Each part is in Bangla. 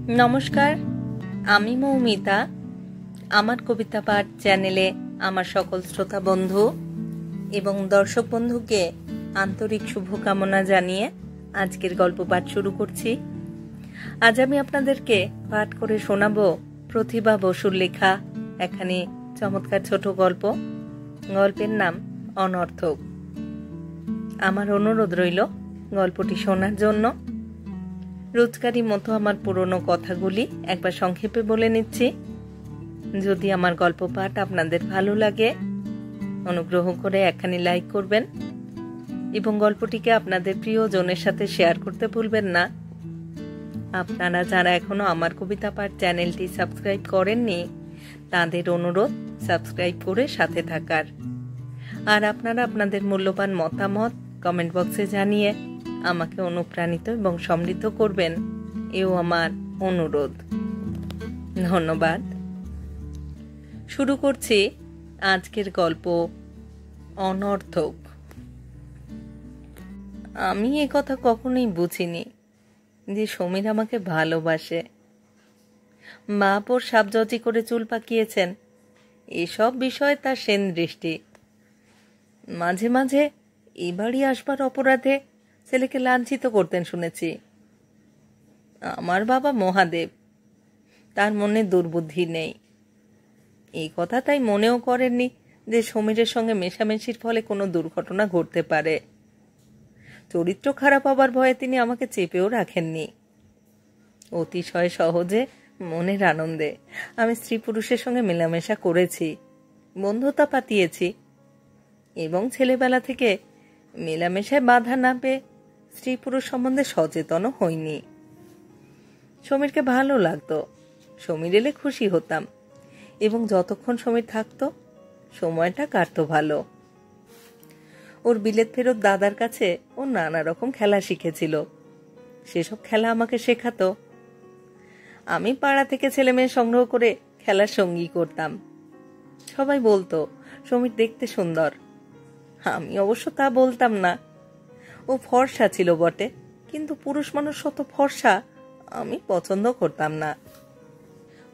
নমস্কার, আমি মৌমিতা। আমার কবিতা পাঠ চ্যানেলে আমার সকল শ্রোতা বন্ধু এবং দর্শক বন্ধুকে আন্তরিক শুভকামনা জানিয়ে আজকের গল্প পাঠ শুরু করছি। আজ আমি আপনাদেরকে পাঠ করে শোনাবো প্রতিভা বসুর লেখা একখানি চমৎকার ছোট গল্প। গল্পের নাম অনর্থক। আমার অনুরোধ রইল গল্পটি শোনার জন্য। রোজকারই মতো আমার পুরনো কথাগুলি একবার সংক্ষেপে বলে নিচ্ছি। যদি আমার গল্প পাঠ আপনাদের ভালো লাগে, অনুগ্রহ করে একখানি লাইক করবেন এবং গল্পটিকে আপনাদের প্রিয়জনের সাথে শেয়ার করতে ভুলবেন না। আপনারা যারা এখনো আমার কবিতা পাঠ চ্যানেলটি সাবস্ক্রাইব করেননি, তাদের অনুরোধ সাবস্ক্রাইব করে সাথে থাকার। আর আপনারা আপনাদের মূল্যবান মতামত কমেন্ট বক্সে জানিয়ে আমাকে অনুপ্রাণিত এবং সমৃদ্ধ করবেন, এও আমার অনুরোধ। ধন্যবাদ। শুরু করছি আজকের গল্প অনর্থক। আমি এ কথা কখনোই বুঝিনি যে সমীর আমাকে ভালোবাসে। বাপ ওর সাবজজি করে চুল পাকিয়েছেন, এসব বিষয়ে তার সেন দৃষ্টি। মাঝে মাঝে এ বাড়ি আসবার অপরাধে ছেলেকে লাঞ্ছিত করতেন শুনেছি। আমার বাবা মহাদেব, তার মনে দুর্বুদ্ধি নেই। এই কথা তাই মনেও করেননি যে সমীরের সঙ্গে মেশামেশির ফলে কোনো দুর্ঘটনা ঘটতে পারে। চরিত্র খারাপ হবার ভয়ে তিনি আমাকে চেপেও রাখেননি। অতিশয় সহজে মনের আনন্দে আমি স্ত্রী পুরুষের সঙ্গে মেলামেশা করেছি, বন্ধুতা পাতিয়েছি এবং ছেলেবেলা থেকে মেলামেশায় বাধা না পেয়ে স্ত্রী পুরুষ সম্বন্ধে সচেতনও হইনি। সমীরকে ভালো লাগতো, সমীর এলে খুশি হতাম এবং যতক্ষণ সমীর থাকতো সময়টা কাটতো ভালো। ওর বিলেত ফেরত দাদার কাছে ও নানা রকম খেলা শিখেছিল, সেসব খেলা আমাকে শেখাতো। আমি পাড়া থেকে ছেলে মেয়ে সংগ্রহ করে খেলার সঙ্গী করতাম। সবাই বলতো সমীর দেখতে সুন্দর। আমি অবশ্য তা বলতাম না। ও ফর্সা ছিল বটে, কিন্তু পুরুষ মানুষ অত ফর্সা আমি পছন্দ করতাম না।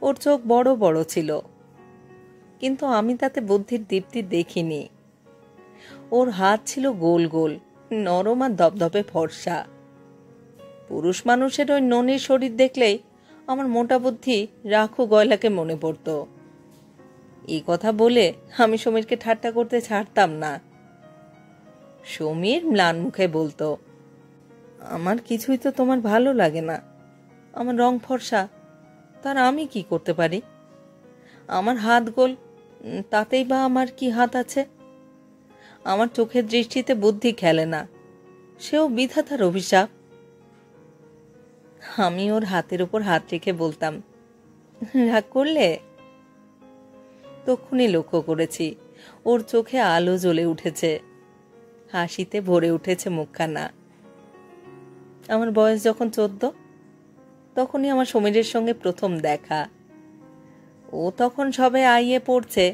ওর চোখ বড় বড় ছিল, কিন্তু আমি তাতে বুদ্ধির দীপ্তি দেখিনি। ওর হাত ছিল গোল গোল, নরম আর ধপধপে ফর্সা। পুরুষ মানুষের ওই ননির শরীর দেখলেই আমার মোটা বুদ্ধি রাখু গয়লাকে মনে পড়তো। এই কথা বলে আমি সমীরকে ঠাট্টা করতে ছাড়তাম না। সমীর ম্লান মুখে বলতো, আমার কিছুই তো তোমার ভালো লাগে না। আমার রং ফর্সা, তার আমি কি করতে পারি? আমার হাত গোল, তাতেই বা আমার কি হাত আছে? আমার চোখের দৃষ্টিতে বুদ্ধি খেলে না, সেও বিধাতার অভিশাপ। আমি ওর হাতের উপর হাত রেখে বলতাম, রাগ করলে? তক্ষুনি লক্ষ্য করেছি ওর চোখে আলো জ্বলে উঠেছে, হাসিতে ভরে উঠেছে মুখখানা। আমার বয়স যখন 14, তখনই আমার সমীরের সঙ্গে প্রথম দেখা। ও তখন সবে আইয়ে পড়ছে।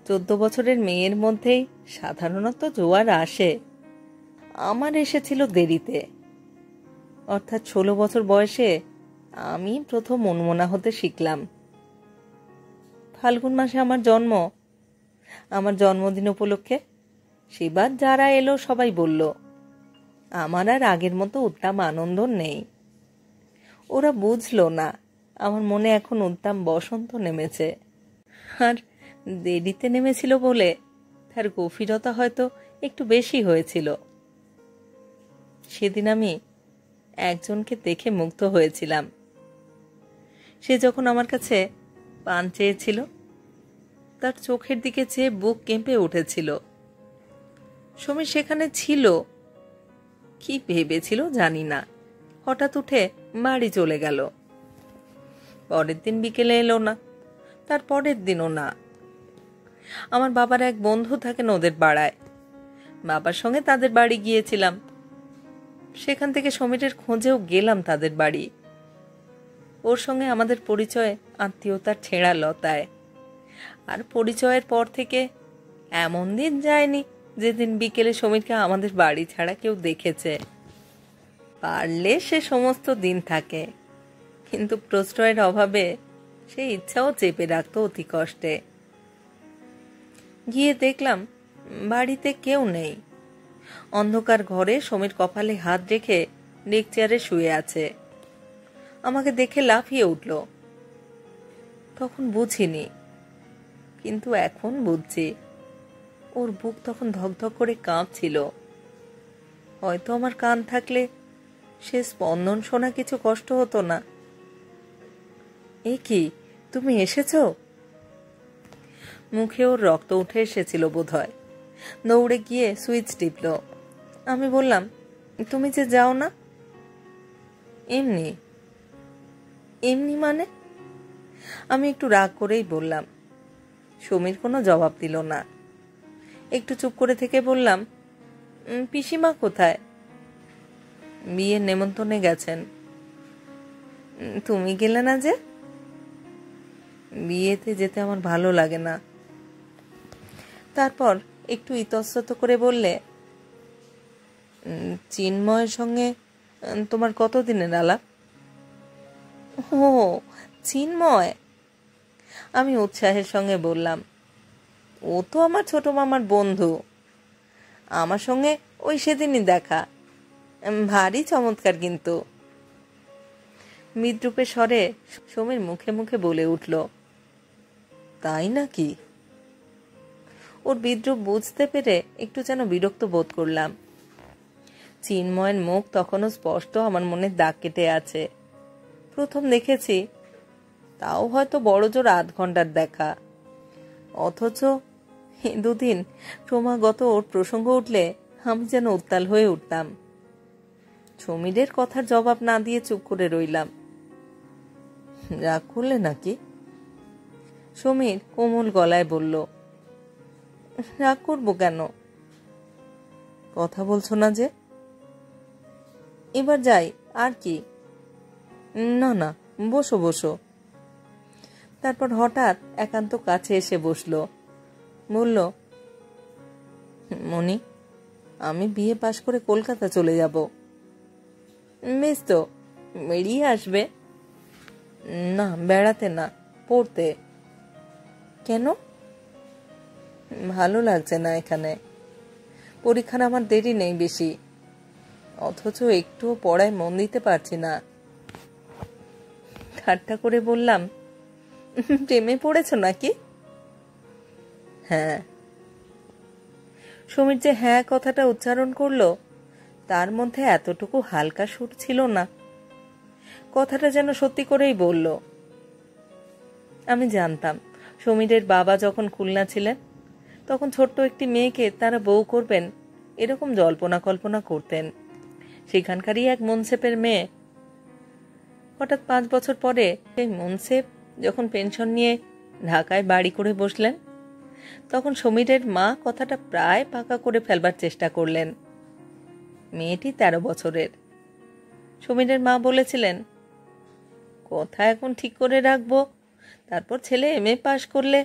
14 বছরের মেয়ের মধ্যেই সাধারণত জোয়ার আসে। আমার এসেছিল দেরিতে, অর্থাৎ 16 বছর বয়সে আমি প্রথম মনমনা হতে শিখলাম। ফাল্গুন মাসে আমার জন্ম। আমার জন্মদিন উপলক্ষে সেবার যারা এলো সবাই বলল, আমার আর আগের মতো উত্তাম আনন্দ নেই। ওরা বুঝলো না আমার মনে এখন উত্তাম বসন্ত নেমেছে, আর দেরিতে নেমেছিল বলে তার গভীরতা হয়তো একটু বেশি হয়েছিল। সেদিন আমি একজনকে দেখে মুগ্ধ হয়েছিলাম। সে যখন আমার কাছে পান চেয়েছিল, তার চোখের দিকে চেয়ে বুক কেঁপে উঠেছিল। সমীর সেখানে ছিল, কি ভেবেছিল জানি না। হঠাৎ উঠে বাড়ি চলে গেল। পরের দিন বিকেলে এলো না, তার পরের দিনও না। আমার বাবার এক বন্ধু থাকেন ওদের পাড়ায়, বাবার সঙ্গে তাদের বাড়ি গিয়েছিলাম। সেখান থেকে সমীরের খোঁজেও গেলাম তাদের বাড়ি। ওর সঙ্গে আমাদের পরিচয় আত্মীয়তার ছেঁড়া লতায়। আর পরিচয়ের পর থেকে এমন দিন যায়নি যেদিন বিকেলে সমীরকে আমাদের বাড়ি ছাড়া কেউ দেখেছে। পারলে সে সমস্ত দিন থাকে, কিন্তু প্রশ্রয়ের অভাবে সেই ইচ্ছাও চেপে রাখতো অতি কষ্টে। গিয়ে দেখলাম বাড়িতে কেউ নেই। অন্ধকার ঘরে সমীর কপালে হাত রেখে ডেক চেয়ারে শুয়ে আছে। আমাকে দেখে লাফিয়ে উঠল। তখন বুঝিনি, কিন্তু এখন বুঝছি। ওর বুক তখন ধকধক করে কাঁপছিল। হয়তো আমার কান থাকলে সে স্পন্দন শোনা কিছু কষ্ট হতো না। এ কি, তুমি এসেছো? মুখে ওর রক্ত উঠে এসেছিল বোধহয়। দৌড়ে গিয়ে সুইচ টিপল। আমি বললাম, তুমি যে যাও না? এমনি। এমনি মানে? আমি একটু রাগ করেই বললাম। সমীর কোনো জবাব দিল না। একটু চুপ করে থেকে বললাম, পিসিমা কোথায়? বিয়ের নেমন্তন্নে গেছেন। তুমি গেলে না যে? বিয়েতে যেতে আমার ভালো লাগে না। তারপর একটু ইতস্তত করে বললে, চিন্ময়ের সঙ্গে তোমার কতদিনের আলাপ? ও, চিন্ময়! আমি উৎসাহের সঙ্গে বললাম, ও তো আমার ছোট মামার বন্ধু। আমার সঙ্গে ওই সেদিনই দেখা। ভারী চমৎকার কিন্তু। বিদ্রুপের স্বরে সমীর মুখে মুখে বলে উঠল, তাই নাকি? ওর বিদ্রুপ বুঝতে পেরে একটু যেন বিরক্ত বোধ করলাম। চিন্ময়ের মুখ তখনও স্পষ্ট আমার মনে দাগ কেটে আছে। প্রথম দেখেছি, তাও হয়তো বড় জোর ৮ ঘন্টার দেখা। অথচ দুদিন ক্রমাগত ওর প্রসঙ্গ উঠলে আমি যেন উত্তাল হয়ে উঠতাম। সমীরের কথার জবাব না দিয়ে চুপ করে রইলাম। রাগ করলে নাকি? সমীর কোমল গলায় বলল, রাগ করবো কেন? কথা বলছো না যে? এবার যাই আর কি। না না, বসো বসো। তারপর হঠাৎ একান্ত কাছে এসে বসলো। বলল, মনি, আমি বিয়ে পাশ করে কলকাতা চলে যাব। বেশ তো, বেরিয়ে আসবে। না, বেড়াতে না, পড়তে। কেন? ভালো লাগছে না এখানে। পরীক্ষার আমার দেরি নেই বেশি, অথচ একটুও পড়ায় মন দিতে পারছি না। ঠাট্টা করে বললাম, প্রেমে পড়েছ নাকি? হ্যাঁ। সমীর যে হ্যাঁ কথাটা উচ্চারণ করলো, তার মধ্যে এতটুকু হালকা সুর ছিল না। কথাটা যেন সত্যি করেই বলল। আমি জানতাম সমীরের বাবা যখন খুলনা ছিলেন, তখন ছোট্ট একটি মেয়েকে তারা বউ করবেন এরকম জল্পনা কল্পনা করতেন। সেখানকারই এক মুন্সেফের মেয়ে। হঠাৎ 5 বছর পরে সেই মুন্সেফ যখন পেনশন নিয়ে ঢাকায় বাড়ি করে বসলেন, তখন সমীরের মা কথাটা প্রায় পাকা করে ফেলবার চেষ্টা করলেন। মেয়েটি 13 বছরের। সমীরের মা বলেছিলেন, কথা এখন ঠিক করে রাখবো, তারপর ছেলে MA পাশ করলে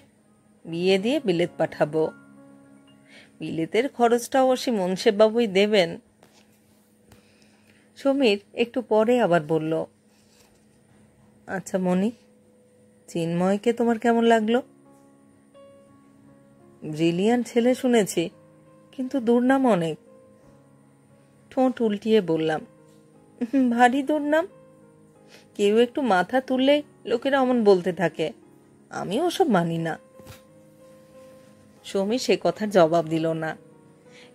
বিয়ে দিয়ে বিলেত পাঠাবো। বিলেতের খরচটা অবশ্যই মুন্সেফবাবুই দেবেন। সমীর একটু পরে আবার বলল, আচ্ছা মনি, চিন্ময়কে তোমার কেমন লাগলো? ব্রিলিয়ান্ট ছেলে শুনেছি, কিন্তু দুর্নাম অনেক। ঠোঁট উল্টিয়ে বললাম, ভারী দুর্নাম। কেউ একটু মাথা তুললেই লোকেরা অমন বলতে থাকে। আমি ওসব মানি না। সমী সে কথার জবাব দিল না।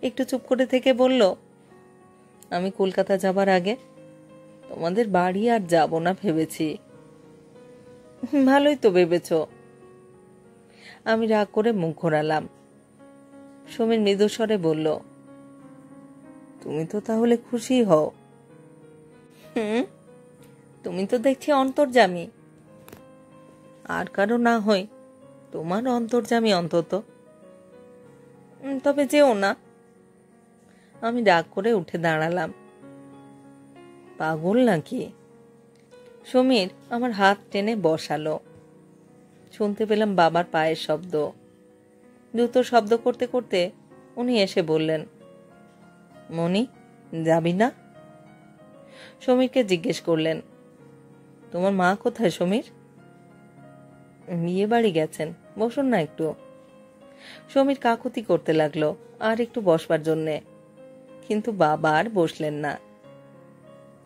একটু চুপ করে থেকে বলল, আমি কলকাতা যাবার আগে তোমাদের বাড়ি আর যাব না ভেবেছি। ভালোই তো ভেবেছ। আমি রাগ করে মুখ ঘোরালাম। সমীর মৃদুস্বরে বলল, তুমি তো তাহলে খুশি হও? তুমি তো দেখছি অন্তর্যামী। আর কারো না হয়, তোমার অন্তর্যামী অন্তত। তবে যেও না। আমি রাগ করে উঠে দাঁড়ালাম। পাগল নাকি? সমীর আমার হাত টেনে বসালো। শুনতে পেলাম বাবার পায়ের শব্দ। দ্রুত শব্দ করতে করতে উনি এসে বললেন, মনি, যাবি না? সমীরকে জিজ্ঞেস করলেন, তোমার মা কোথায় সমীর? বিয়ে বাড়ি গেছেন, বসুন না একটু। সমীর কাকুতি করতে লাগলো আর একটু বসবার জন্যে, কিন্তু বাবা আর বসলেন না।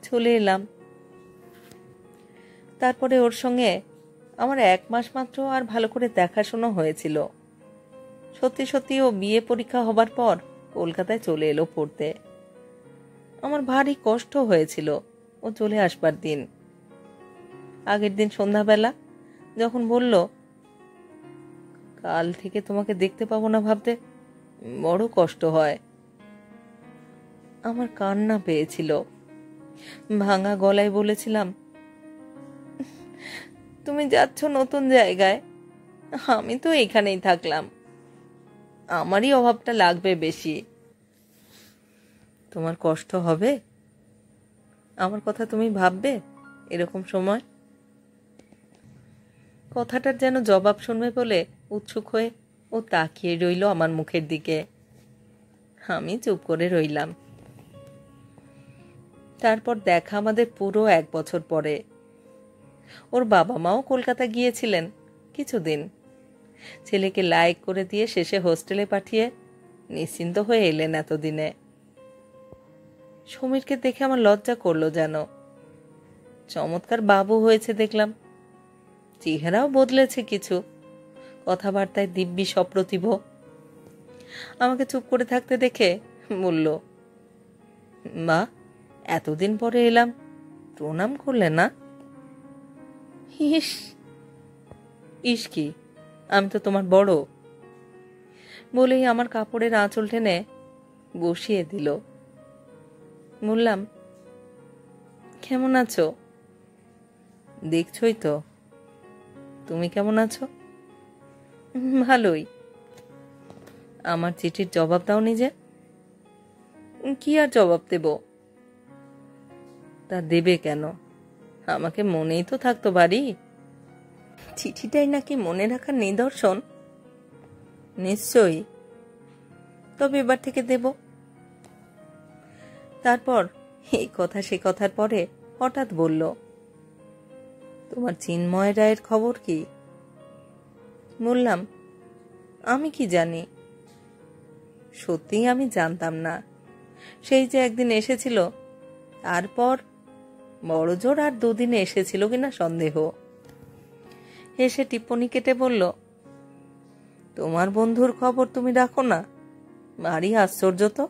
চলে এলাম। তারপরে ওর সঙ্গে আমার 1 মাস মাত্র আর ভালো করে দেখাশোনা হয়েছিল। সত্যি সত্যি ও বিয়ে পরীক্ষা হবার পর কলকাতায় চলে এলো পড়তে। আমার ভারী কষ্ট হয়েছিল ও চলে আসবার দিন। আগের দিন সন্ধ্যাবেলা যখন বলল, কাল থেকে তোমাকে দেখতে পাবো না, ভাবতে বড় কষ্ট হয়। আমার কান্না পেয়েছিল। ভাঙা গলায় বলেছিলাম, তুমি যাচ্ছ নতুন জায়গায়, আমি তো এখানেই থাকলাম, আমারই অভাবটা লাগবে বেশি। তোমার কষ্ট হবে? আমার কথা তুমি ভাববে এরকম সময়? কথাটার যেন জবাব শুনবে বলে উৎসুক হয়ে ও তাকিয়ে রইল আমার মুখের দিকে। আমি চুপ করে রইলাম। তারপর দেখা আমাদের পুরো 1 বছর পরে। ওর বাবা মাও কলকাতা গিয়েছিলেন কিছুদিন। ছেলেকে লাইক করে দিয়ে শেষে হোস্টেলে পাঠিয়ে নিশ্চিন্ত হয়ে এলেন এতদিনে। সমীরকে দেখে আমার লজ্জা করলো যেন। চমৎকার বাবু হয়েছে দেখলাম, চেহারাও বদলেছে কিছু, কথাবার্তায় দিব্যি সপ্রতিভ। আমাকে চুপ করে থাকতে দেখে বলল, মা, এতদিন পরে এলাম, প্রণাম করলে না? ইস ইস কি, আমি তো তোমার বড়। বলেই আমার কাপড়ের আঁচল টেনে বসিয়ে দিল। বললাম, কেমন আছো? দেখছই তো, তুমি কেমন আছো? ভালোই। আমার চিঠির জবাব দাও নিজে। কি আর জবাব দেব? তা দেবে কেন? আমাকে মনেই তো থাকতো বাড়ি। চিঠিটাই নাকি মনে রাখার নিদর্শন। নিশ্চয়ই, তবে এবার থেকে দেব। তারপর এই কথা সে কথার পরে হঠাৎ বলল, তোমার চিন্ময় রায়ের খবর কি? বললাম, আমি কি জানি? সত্যিই আমি জানতাম না। সেই যে একদিন এসেছিল, তারপর বড়জোর আর 2 দিনে এসেছিল কিনা সন্দেহ। এসে টিপ্পনি কেটে বলল, তোমার বন্ধুর খবর তুমি রাখো না, ভারী আশ্চর্য তো।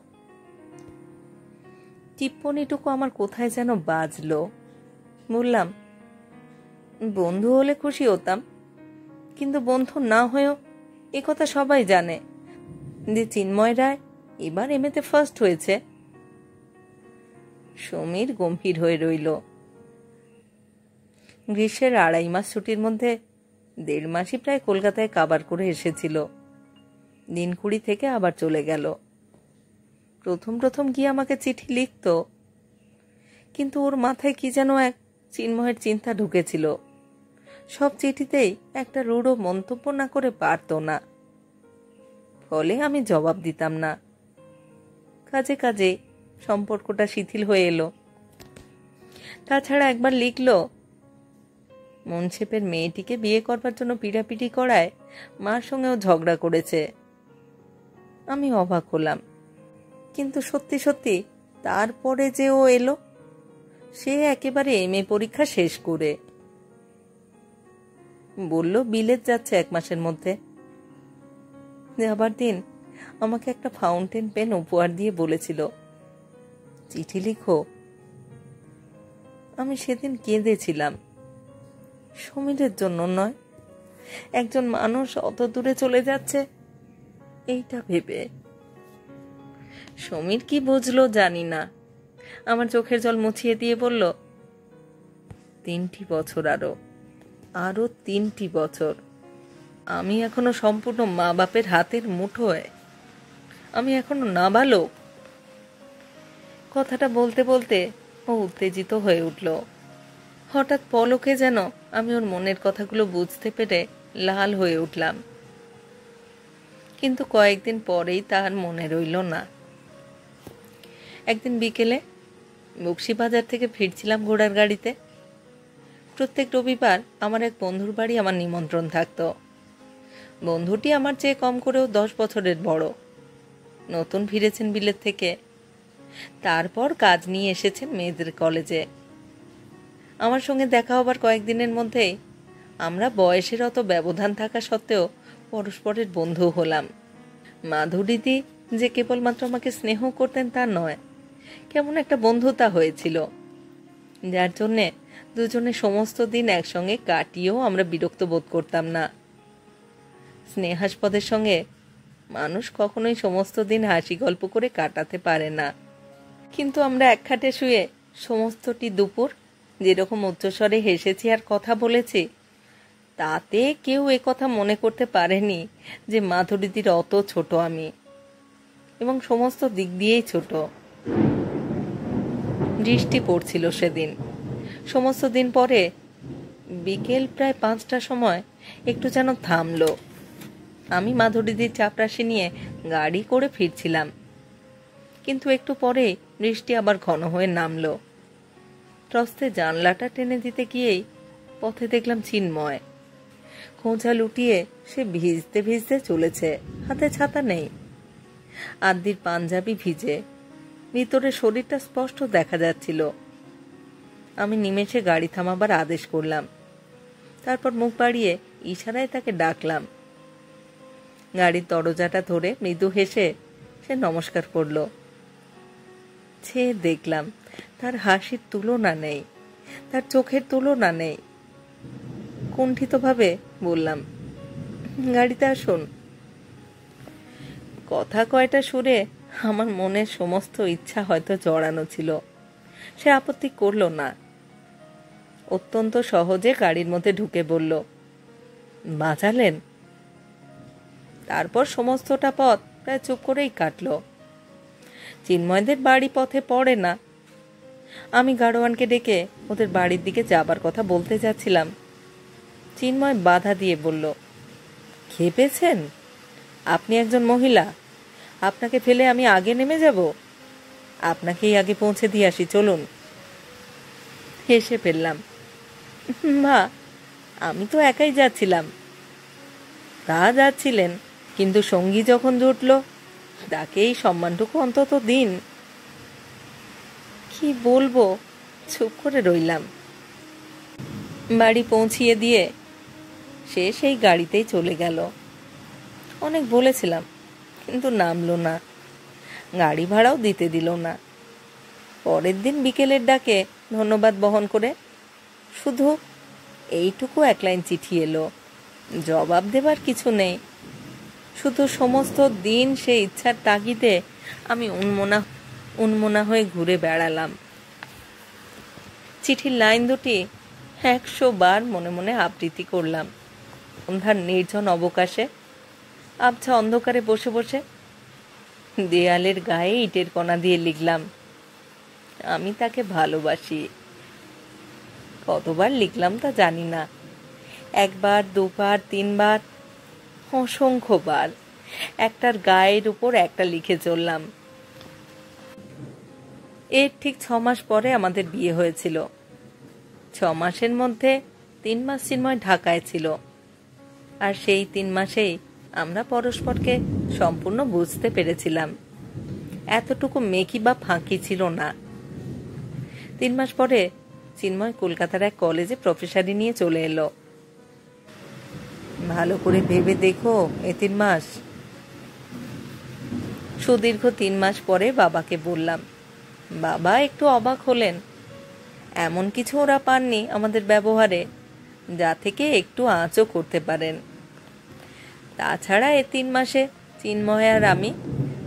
টিপ্পনিটুকু আমার কোথায় যেন বাজলো। বললাম, বন্ধু হলে খুশি হতাম, কিন্তু বন্ধু না হয়েও এ কথা সবাই জানে যে চিন্ময় রায় এবার এমএতে ফার্স্ট হয়েছে। সমীর গম্ভীর হয়ে রইল। গ্রীষ্মের 2.5 মাস ছুটির মধ্যে 1.5 মাসই প্রায় কলকাতায় কাবার করে এসেছিল। দিন 20 থেকে আবার চলে গেল। প্রথম প্রথম গিয়ে আমাকে চিঠি লিখত, কিন্তু ওর মাথায় কি যেন এক চিন্ময়ের চিন্তা ঢুকেছিল। সব চিঠিতেই একটা রূঢ় মন্তব্য না করে পারত না। ফলে আমি জবাব দিতাম না। কাজে কাজে সম্পর্কটা শিথিল হয়ে এলো। তাছাড়া একবার লিখল, মনসেপের মেয়েটিকে বিয়ে করবার জন্য পিড়াপিড়ি করায় মার সঙ্গেও ঝগড়া করেছে। আমি অবাক হলাম, কিন্তু সত্যি সত্যি তারপরে যে ও এলো, সে একেবারে এমএ পরীক্ষা শেষ করে। বলল বিলেত যাচ্ছে 1 মাসের মধ্যে। যাবার দিন আমাকে একটা ফাউন্টেন পেন উপহার দিয়ে বলেছিল, চিঠি লিখো। আমি সেদিন কেঁদেছিলাম। সমীরের জন্য নয়, একজন মানুষ অত দূরে চলে যাচ্ছে এইটা ভেবে। সমীর কি বুঝলো জানি না, আমার চোখের জল মুছিয়ে দিয়ে বলল, 3টি বছর, আরো 3টি বছর। আমি এখনো সম্পূর্ণ মা বাপের হাতের মুঠোয়, আমি এখনো নাবালক। কথাটা বলতে বলতে ও উত্তেজিত হয়ে উঠল। হঠাৎ পলকে যেন আমি ওর মনের কথাগুলো বুঝতে পেরে লাল হয়ে উঠলাম। কিন্তু কয়েকদিন পরেই তার মনে রইল না। একদিন বিকেলে বক্সিবাজার থেকে ফিরছিলাম ঘোড়ার গাড়িতে। প্রত্যেক রবিবার আমার এক বন্ধুর বাড়ি আমার নিমন্ত্রণ থাকতো। বন্ধুটি আমার চেয়ে কম করেও 10 বছরের বড়। নতুন ফিরেছেন বিলেত থেকে। তারপর কাজ নিয়ে এসেছেন মেয়েদের কলেজে। আমার সঙ্গে দেখা হবার কয়েকদিনের মধ্যেই আমরা বয়সের অত ব্যবধান থাকা সত্ত্বেও পরস্পরের বন্ধু হলাম। মাধুরীদি যে কেবলমাত্র আমাকে স্নেহ করতেন তা নয়, কেমন একটা বন্ধুতা হয়েছিল, যার জন্যে দুজনে সমস্ত দিন একসঙ্গে কাটিয়েও আমরা বিরক্ত বোধ করতাম না। স্নেহাস্পদের সঙ্গে মানুষ কখনোই সমস্ত দিন হাসি গল্প করে কাটাতে পারে না, কিন্তু আমরা এক খাটে শুয়ে সমস্তটি দুপুর যেরকম উচ্চস্বরে হেসেছি আর কথা বলেছি, তাতে কেউ কথা মনে করতে পারেনি যে মাধুরীদির অত ছোট আমি, এবং সমস্ত দিক দিয়েই ছোট। বৃষ্টি পড়ছিল সেদিন। সমস্ত দিন পরে বিকেল প্রায় 5টার সময় একটু যেন থামলো। আমি মাধুরীদির চাপরাশি নিয়ে গাড়ি করে ফিরছিলাম, কিন্তু একটু পরেই বৃষ্টি আবার ঘন হয়ে নামলো। প্রস্তে জানলাটা টেনে দিতে গিয়েই পথে দেখলাম চিন্ময়। খোঁজা লুটিয়ে সে ভিজতে ভিজতে চলেছে, হাতে ছাতা নেই। আদ্যির পাঞ্জাবি ভিজে, ভিতরে শরীরটা স্পষ্ট দেখা যাচ্ছিল। আমি নিমেষে গাড়ি থামাবার আদেশ করলাম, তারপর মুখ বাড়িয়ে ইশারায় তাকে ডাকলাম। গাড়ির দরজাটা ধরে মৃদু হেসে সে নমস্কার করল। সে দেখলাম তার হাসির তুলনা নেই, তার চোখের তুলনা নেই। কুণ্ঠিতভাবে বললাম, গাড়িতে আসুন। কথা কয়টা সুরে আমার মনের সমস্ত ইচ্ছা হয়তো জড়ানো ছিল। সে আপত্তি করল না, অত্যন্ত সহজে গাড়ির মধ্যে ঢুকে বলল, বাঁচালেন। তারপর সমস্তটা পথ প্রায় চুপ করেই কাটল। চিন্ময়দের বাড়ি পথে পড়ে না। আমি গাড়োয়ানকে ডেকে ওদের বাড়ির দিকে যাবার কথা বলতে যাচ্ছিলাম, চিন্ময় বাধা দিয়ে বলল, খেপেছেন? আপনি একজন মহিলা, আপনাকে ফেলে আমি আগে নেমে যাব? আপনাকেই আগে পৌঁছে দিয়ে আসি, চলুন। হেসে ফেললাম, মা, আমি তো একাই যাচ্ছিলাম। তা যাচ্ছিলেন, কিন্তু সঙ্গী যখন জুটল তাকে এই সম্মানটুকু অন্তত দিন। কি বলবো, চুপ করে রইলাম। বাড়ি পৌঁছিয়ে দিয়ে সে সেই গাড়িতেই চলে গেল। অনেক বলেছিলাম, কিন্তু নামলো না, গাড়ি ভাড়াও দিতে দিল না। পরের দিন বিকেলের ডাকে ধন্যবাদ বহন করে শুধু এইটুকু এক লাইন চিঠি এলো। জবাব দেবার কিছু নেই, শুধু সমস্ত দিন সে ইচ্ছার তাগিদে আমি উন্মনা হয়ে ঘুরে বেড়ালাম। চিঠির লাইন দুটি 100 বার মনে মনে আবৃত্তি করলাম। সন্ধ্যার নির্জন অবকাশে আবছা অন্ধকারে বসে বসে দেয়ালের গায়ে ইটের কণা দিয়ে লিখলাম, আমি তাকে ভালোবাসি। কতবার লিখলাম তা জানি না, 1 বার, 2 বার, 3 বার, অসংখ্যবার একটার গায়ের উপর একটা লিখে চললাম। এর ঠিক 6 মাস পরে আমাদের বিয়ে হয়েছিল। 6 মাসের মধ্যে 3 মাস চিন্ময় ঢাকায় ছিল, আর সেই 3 মাসেই আমরা পরস্পরকে সম্পূর্ণ বুঝতে পেরেছিলাম। এতটুকু মেকি বা ফাঁকি ছিল না। 3 মাস পরে চিন্ময় কলকাতার এক কলেজে প্রফেসরি নিয়ে চলে এলো। ভালো করে ভেবে দেখো, এ 3 মাস। সুদীর্ঘ 3 মাস পরে বাবাকে বললাম। বাবা একটু অবাক হলেন। এমন কিছু ওরা পাননি আমাদের ব্যবহারে যা থেকে একটু আঁচও করতে পারেন। তাছাড়া এ 3 মাসে চিন্ময় আর আমি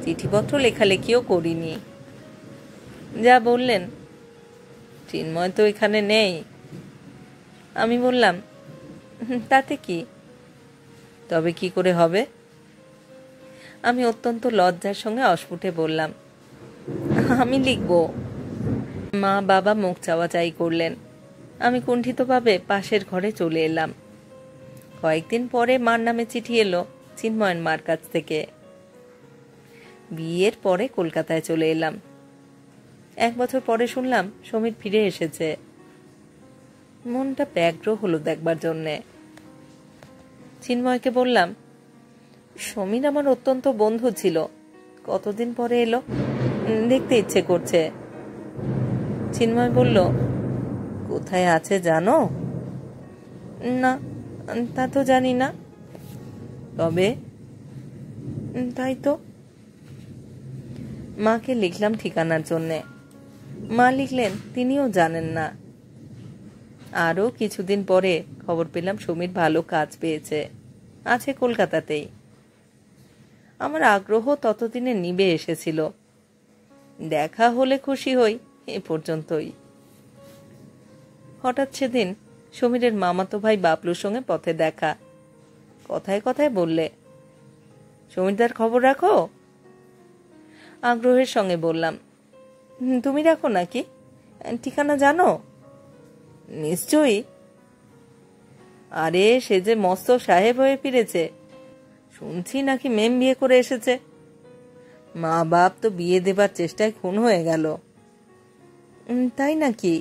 চিঠিপত্র লেখালেখিও করিনি। যা বললেন, চিন্ময় তো এখানে নেই। আমি বললাম, তাতে কি? তবে কি করে হবে? আমি অত্যন্ত লজ্জার সঙ্গে অস্ফুটে বললাম, আমি লিখব। মা বাবা মুখ চাওয়াচাই করলেন। আমি কুণ্ঠিতভাবে পাশের ঘরে চলে এলাম। কয়েকদিন পরে মার নামে চিঠি এলো চিন্ময়ের মার কাছ থেকে। বিয়ের পরে কলকাতায় চলে এলাম। 1 বছর পরে শুনলাম সমীর ফিরে এসেছে। মনটা ব্যগ্র হলো দেখবার জন্যে। চিন্ময়কে বললাম, সমীর আমার অত্যন্ত বন্ধু ছিল, কতদিন পরে এলো, দেখতে ইচ্ছে করছে। চিন্ময় বলল, কোথায় আছে জানো? না, তা তো জানি না। তবে? তাই তো। মাকে লিখলাম ঠিকানার জন্যে। মা লিখলেন তিনিও জানেন না। আরও কিছুদিন পরে খবর পেলাম সমীর ভালো কাজ পেয়েছে, আছে কলকাতাতেই। আমার আগ্রহ ততদিনে নিভে এসেছিল। দেখা হলে খুশি হই, এ পর্যন্তই। হঠাৎ সেদিন সমীরের মামাতো ভাই বাবলুর সঙ্গে পথে দেখা। কথায় কথায় বললে, সমীরদার খবর রাখো? আগ্রহের সঙ্গে বললাম, তুমি রাখো নাকি? ঠিকানা জানো? নিশ্চয়ই। আরে সে যে মস্ত সাহেব হয়ে ফিরেছে, শুনছি নাকি মেম বিয়ে করে এসেছে। মা বাপ তো বিয়ে দেবার চেষ্টায় খুন হয়ে গেল। তাই নাকি?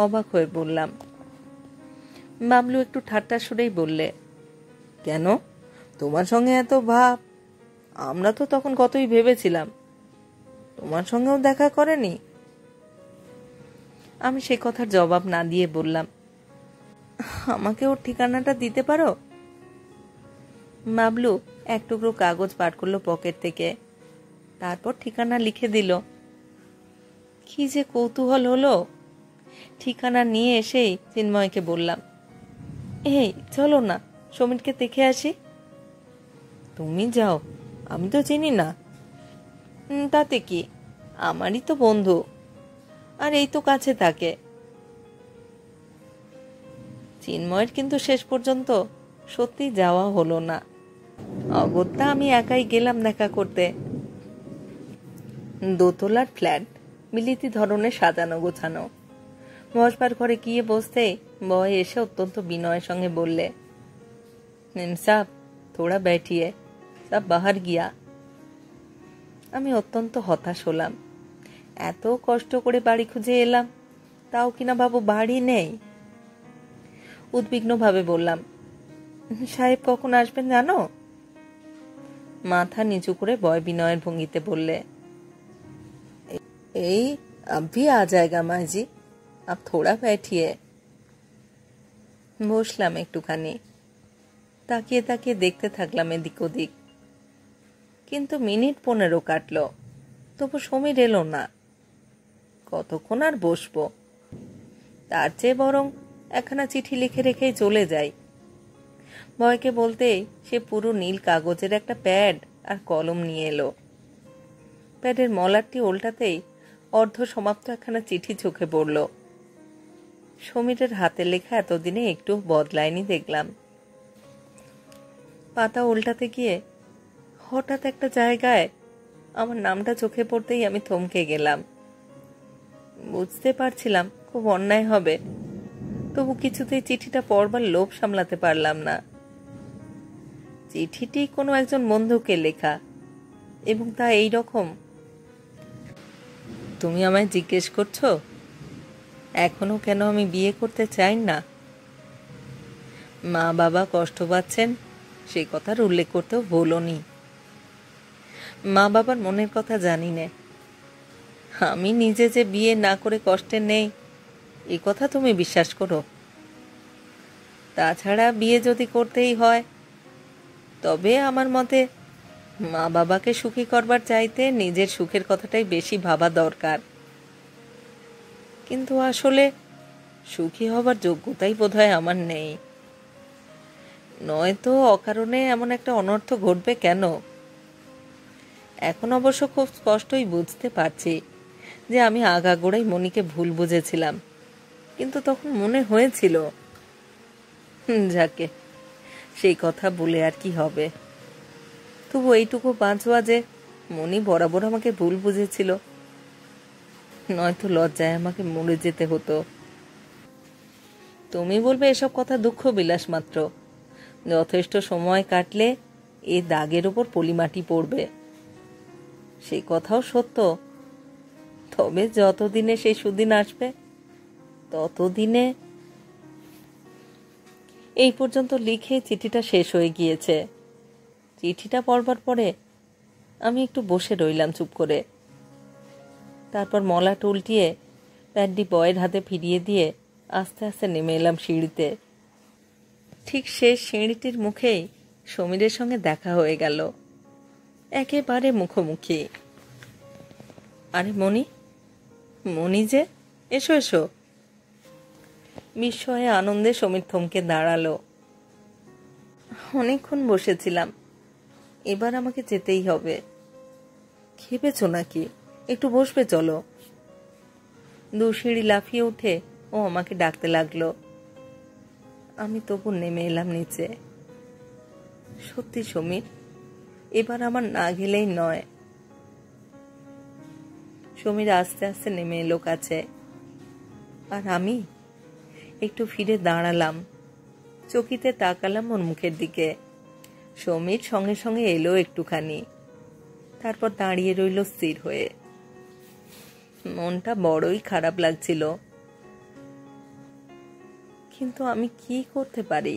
অবাক হয়ে বললাম। বাবলু একটু ঠাট্টা সুরেই বললে, কেন, তোমার সঙ্গে এত ভাব? আমরা তো তখন কতই ভেবেছিলাম। তোমার সঙ্গেও দেখা করেনি? আমি সে কথার জবাব না দিয়ে বললাম, আমাকে ওর ঠিকানাটা দিতে পারো? বাবলু এক টুকরো কাগজ বার করলো পকেট থেকে, তারপর ঠিকানা লিখে দিল। কি যে কৌতূহল হলো! ঠিকানা নিয়ে এসেই চিন্ময়কে বললাম, এই চলো না, সমীরকে দেখে আসি। তুমি যাও, আমি তো চিনি না। তাতে কি, আমারই তো বন্ধু, আর এই তো কাছে থাকে। চিন্ময়ের কিন্তু শেষ পর্যন্ত সত্যি যাওয়া হলো না। অগত্যা আমি একাই গেলাম দেখা করতে। দোতলার ফ্ল্যাট, বিলিতি ধরনের সাজানো গোছানো। বসবার ঘরে গিয়ে বসতে বয় এসে অত্যন্ত বিনয়ের সঙ্গে বললে, সাব থোড়া बैठिए, সব বাহার গিয়া। আমি অত্যন্ত হতাশ হলাম। এত কষ্ট করে বাড়ি খুঁজে এলাম, তাও কিনা বাবু বাড়ি নেই। উদ্বিগ্নভাবে বললাম, সাহেব কখন আসবেন জানো? মাথা নিচু করে বয় বিনয়ের ভঙ্গিতে বললে, এই अभी आ जाएगा माँ जी, आप थोड़ा बैठिए। বসলাম একটুখানি, তাকিয়ে তাকিয়ে দেখতে থাকলাম এদিক ওদিক। কিন্তু মিনিট 15 কাটলো, তবু সমীর এলো না। কতক্ষণ আর বসবো? তার চেয়ে বরং একখানা চিঠি লিখে রেখেই চলে যাই। বয়কে বলতেই সে পুরো নীল কাগজের একটা প্যাড আর কলম নিয়ে এলো। প্যাডের মলারটি উল্টাতেই অর্ধ সমাপ্ত একখানা চিঠি চোখে পড়ল। সমীরের হাতে লেখা এতদিনে একটু বদলায়নি দেখলাম। পাতা উল্টাতে গিয়ে হঠাৎ একটা জায়গায় আমার নামটা চোখে পড়তেই আমি থমকে গেলাম। বুঝতে পারছিলাম খুব অন্যায় হবে, তবু কিছুতেই চিঠিটা পড়বার লোভ সামলাতে পারলাম না। চিঠিটি কোনো একজন বন্ধুকে লেখা, এবং তা এই রকম, তুমি আমায় জিজ্ঞেস করছো এখনো কেন আমি বিয়ে করতে চাই না? মা বাবা কষ্ট পাচ্ছেন, সেই কথার উল্লেখ করতেও বলোনি। মা বাবার মনের কথা জানি নে, আমি নিজে যে বিয়ে না করে কষ্টে নেই এই কথা তুমি বিশ্বাস করো? তাছাড়া বিয়ে যদি করতেই হয়, তবে আমার মতে মা বাবাকে সুখী করবার চাইতে নিজের সুখের কথাটাই বেশি ভাবা দরকার। কিন্তু আসলে সুখী হবার যোগ্যতাই বোধহয় আমার নেই। নয়তো অকারণে এমন একটা অনর্থ ঘটবে কেন? এখন অবশ্য খুব স্পষ্টই বুঝতে পারছি যে আমি আগাগোড়াই মনিকে ভুল বুঝেছিলাম, কিন্তু তখন মনে হয়েছিল। যাকে, সেই কথা বলে আর কি হবে? তবু এইটুকু বাঁচবা যে মনি বরাবর আমাকে ভুল বুঝেছিল, নয়তো লজ্জায় আমাকে মরে যেতে হতো। তুমি বলবে এসব কথা দুঃখ বিলাস মাত্র, যথেষ্ট সময় কাটলে এ দাগের উপর পলিমাটি পড়বে। সেই কথাও সত্য, তবে যতদিনে সেই সুদিন আসবে ততদিনে এই পর্যন্ত লিখে চিঠিটা শেষ হয়ে গিয়েছে। চিঠিটা পড়বার পরে আমি একটু বসে রইলাম চুপ করে। তারপর মলাট উল্টিয়ে প্যাডটি বয়ের হাতে ফিরিয়ে দিয়ে আস্তে আস্তে নেমে এলাম সিঁড়িতে। ঠিক শেষ সিঁড়িটির মুখেই সমীরের সঙ্গে দেখা হয়ে গেল, একেবারে মুখোমুখি। আরে মণি, মণি যে, এসো এসো। বিস্ময়ে আনন্দে সমীর থমকে দাঁড়ালো। অনেকক্ষণ বসেছিলাম, এবার আমাকে যেতেই হবে। খেপেছ নাকি? একটু বসবে চলো। 2 সিঁড়ি লাফিয়ে উঠে ও আমাকে ডাকতে লাগলো। আমি তবু নেমে এলাম নিচে। সত্যি সমীর, এবার আমার না গেলেই নয়। সমীর আস্তে আস্তে নেমে এলো কাছে, আর আমি একটু ফিরে দাঁড়ালাম, চকিতে তাকালাম ওর মুখের দিকে। সমীর সঙ্গে সঙ্গে এলো একটুখানি, তারপর দাঁড়িয়ে রইল স্থির হয়ে। মনটা বড়ই খারাপ লাগছিল, কিন্তু আমি কি করতে পারি?